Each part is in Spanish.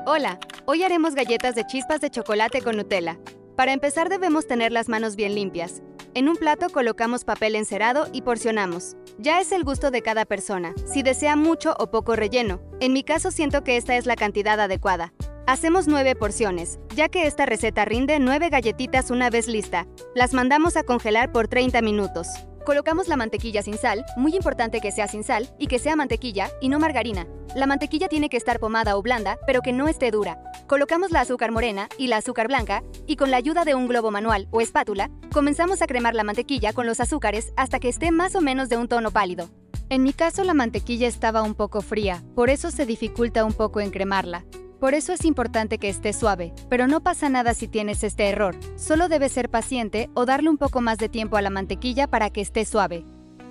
Hola, hoy haremos galletas de chispas de chocolate con Nutella. Para empezar debemos tener las manos bien limpias. En un plato colocamos papel encerado y porcionamos. Ya es el gusto de cada persona, si desea mucho o poco relleno. En mi caso siento que esta es la cantidad adecuada. Hacemos 9 porciones, ya que esta receta rinde 9 galletitas una vez lista. Las mandamos a congelar por 30 minutos. Colocamos la mantequilla sin sal, muy importante que sea sin sal y que sea mantequilla y no margarina. La mantequilla tiene que estar pomada o blanda, pero que no esté dura. Colocamos la azúcar morena y la azúcar blanca y con la ayuda de un globo manual o espátula, comenzamos a cremar la mantequilla con los azúcares hasta que esté más o menos de un tono pálido. En mi caso la mantequilla estaba un poco fría, por eso se dificulta un poco en cremarla. Por eso es importante que esté suave, pero no pasa nada si tienes este error. Solo debes ser paciente o darle un poco más de tiempo a la mantequilla para que esté suave.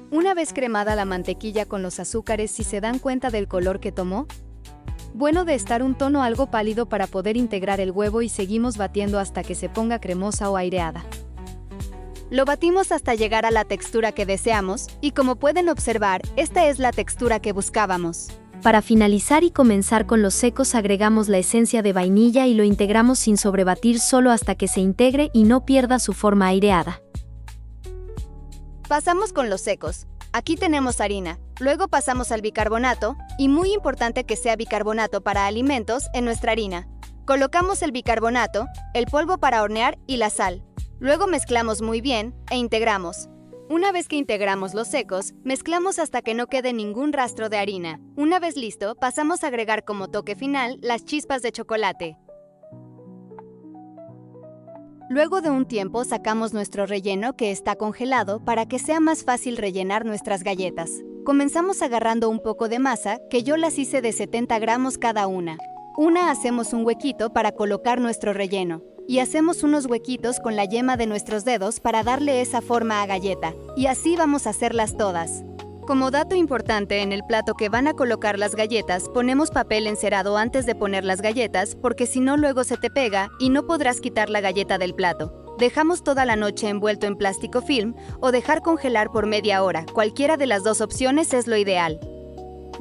Una vez cremada la mantequilla con los azúcares, ¿si se dan cuenta del color que tomó? Bueno, de estar un tono algo pálido para poder integrar el huevo y seguimos batiendo hasta que se ponga cremosa o aireada. Lo batimos hasta llegar a la textura que deseamos y como pueden observar, esta es la textura que buscábamos. Para finalizar y comenzar con los secos agregamos la esencia de vainilla y lo integramos sin sobrebatir solo hasta que se integre y no pierda su forma aireada. Pasamos con los secos. Aquí tenemos harina, luego pasamos al bicarbonato y muy importante que sea bicarbonato para alimentos en nuestra harina. Colocamos el bicarbonato, el polvo para hornear y la sal. Luego mezclamos muy bien e integramos. Una vez que integramos los secos, mezclamos hasta que no quede ningún rastro de harina. Una vez listo, pasamos a agregar como toque final las chispas de chocolate. Luego de un tiempo sacamos nuestro relleno que está congelado para que sea más fácil rellenar nuestras galletas. Comenzamos agarrando un poco de masa, que yo las hice de 70 gramos cada una. Hacemos un huequito para colocar nuestro relleno. Y hacemos unos huequitos con la yema de nuestros dedos para darle esa forma a galleta. Y así vamos a hacerlas todas. Como dato importante, en el plato que van a colocar las galletas, ponemos papel encerado antes de poner las galletas, porque si no luego se te pega y no podrás quitar la galleta del plato. Dejamos toda la noche envuelto en plástico film o dejar congelar por media hora. Cualquiera de las dos opciones es lo ideal.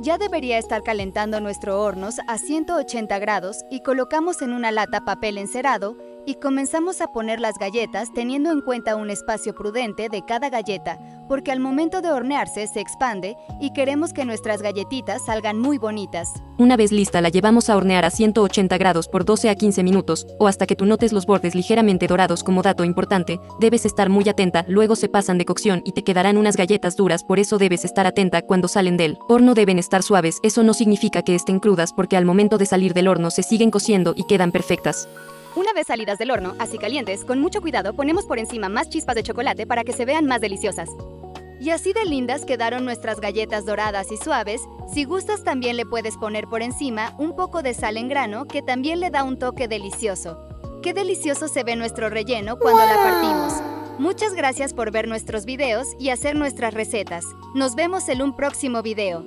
Ya debería estar calentando nuestro horno a 180 grados y colocamos en una lata papel encerado y comenzamos a poner las galletas teniendo en cuenta un espacio prudente de cada galleta, porque al momento de hornearse se expande y queremos que nuestras galletitas salgan muy bonitas. Una vez lista la llevamos a hornear a 180 grados por 12 a 15 minutos, o hasta que tú notes los bordes ligeramente dorados. Como dato importante, debes estar muy atenta, luego se pasan de cocción y te quedarán unas galletas duras, por eso debes estar atenta cuando salen del horno. Deben estar suaves, eso no significa que estén crudas porque al momento de salir del horno se siguen cociendo y quedan perfectas. Una vez salidas del horno, así calientes, con mucho cuidado ponemos por encima más chispas de chocolate para que se vean más deliciosas. Y así de lindas quedaron nuestras galletas doradas y suaves. Si gustas también le puedes poner por encima un poco de sal en grano que también le da un toque delicioso. ¡Qué delicioso se ve nuestro relleno cuando la partimos! Muchas gracias por ver nuestros videos y hacer nuestras recetas. Nos vemos en un próximo video.